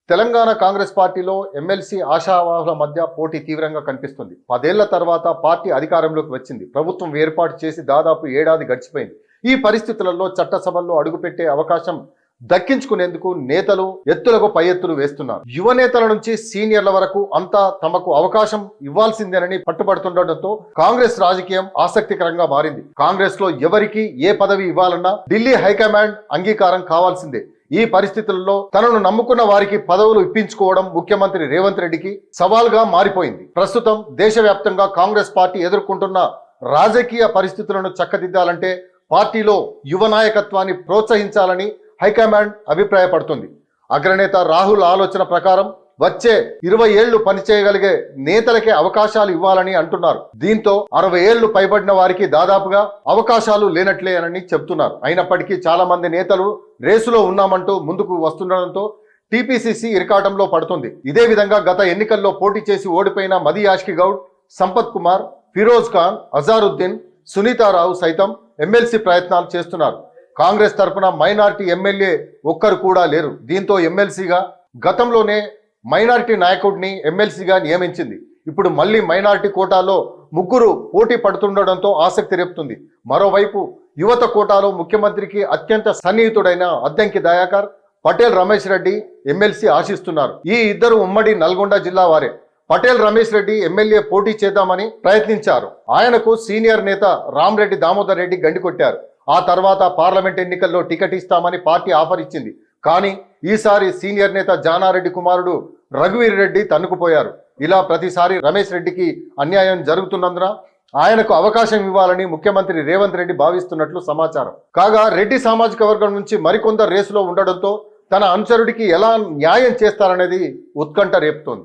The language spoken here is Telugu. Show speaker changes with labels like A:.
A: తెలంగాణ కాంగ్రెస్ పార్టీలో ఎమ్మెల్సీ ఆశావాహుల మధ్య పోటీ తీవ్రంగా కనిపిస్తుంది. 10 ఏళ్ల తర్వాత పార్టీ అధికారంలోకి వచ్చింది. ప్రభుత్వం ఏర్పాటు చేసి దాదాపు ఏడాది గడిచిపోయింది. ఈ పరిస్థితులలో చట్టసభల్లో అడుగుపెట్టే అవకాశం దక్కించుకునేందుకు నేతలు ఎత్తులకు పై ఎత్తులు వేస్తున్నారు. యువ నేతల నుంచి సీనియర్ల వరకు అంతా తమకు అవకాశం ఇవ్వాల్సిందేనని పట్టుబడుతుండటంతో కాంగ్రెస్ రాజకీయం ఆసక్తికరంగా మారింది. కాంగ్రెస్ లో ఎవరికి ఏ పదవి ఇవ్వాలన్నా ఢిల్లీ హైకమాండ్ అంగీకారం కావాల్సిందే. ఈ పరిస్థితుల్లో తనను నమ్ముకున్న వారికి పదవులు ఇప్పించుకోవడం ముఖ్యమంత్రి రేవంత్ రెడ్డికి సవాల్గా మారిపోయింది. ప్రస్తుతం దేశవ్యాప్తంగా కాంగ్రెస్ పార్టీ ఎదుర్కొంటున్న రాజకీయ పరిస్థితులను చక్కదిద్దాలంటే పార్టీలో యువ నాయకత్వాన్ని ప్రోత్సహించాలని హైకమాండ్ అభిప్రాయపడుతుంది. అగ్రనేత రాహుల్ ఆలోచన ప్రకారం వచ్చే 20 ఏళ్లు పనిచేయగలిగే నేతలకే అవకాశాలు ఇవ్వాలని అంటున్నారు. దీంతో 60 ఏళ్లు పైబడిన వారికి దాదాపుగా అవకాశాలు లేనట్లేనని చెబుతున్నారు. అయినప్పటికీ చాలా మంది నేతలు రేసులో ఉన్నామంటూ ముందుకు వస్తుండడంతో టీపీసీసీ ఇరకాటంలో పడుతుంది. ఇదే విధంగా గత ఎన్నికల్లో పోటీ చేసి ఓడిపోయిన మది యాష్కి గౌడ్, సంపత్ కుమార్, ఫిరోజ్ ఖాన్, అజారుద్దీన్, సునీతారావు సైతం ఎమ్మెల్సీ ప్రయత్నాలు చేస్తున్నారు. కాంగ్రెస్ తరఫున మైనారిటీ ఎమ్మెల్యే ఒక్కరు కూడా లేరు. దీంతో ఎమ్మెల్సీగా గతంలోనే మైనారిటీ నాయకుడిని ఎమ్మెల్సీగా నియమించింది. ఇప్పుడు మళ్ళీ మైనారిటీ కోటాలో 3 పోటీ పడుతుండడంతో ఆసక్తి రేపుతుంది. మరోవైపు యువత కోటాలో ముఖ్యమంత్రికి అత్యంత సన్నిహితుడైన అద్దంకి దయాకర్, పటేల్ రమేష్ రెడ్డి ఎమ్మెల్సీ ఆశిస్తున్నారు. ఈ ఇద్దరు ఉమ్మడి నల్గొండ జిల్లా వారే. పటేల్ రమేష్ రెడ్డి ఎమ్మెల్యే పోటీ చేద్దామని ప్రయత్నించారు. ఆయనకు సీనియర్ నేత రామరెడ్డి దామోదర్ రెడ్డి గండికొట్టారు. ఆ తర్వాత పార్లమెంట్ ఎన్నికల్లో టికెట్ ఇస్తామని పార్టీ ఆఫర్ ఇచ్చింది. కానీ ఈసారి సీనియర్ నేత జానారెడ్డి కుమారుడు రఘువీర్ రెడ్డి తన్నుకుపోయారు. ఇలా ప్రతిసారి రమేష్ రెడ్డికి అన్యాయం జరుగుతున్నందున ఆయనకు అవకాశం ఇవ్వాలని ముఖ్యమంత్రి రేవంత్ రెడ్డి భావిస్తున్నట్లు సమాచారం. కాగా రెడ్డి సామాజిక వర్గం నుంచి మరికొందరు రేసులో ఉండడంతో తన అనుచరుడికి ఎలా న్యాయం చేస్తారనేది ఉత్కంఠ రేపుతోంది.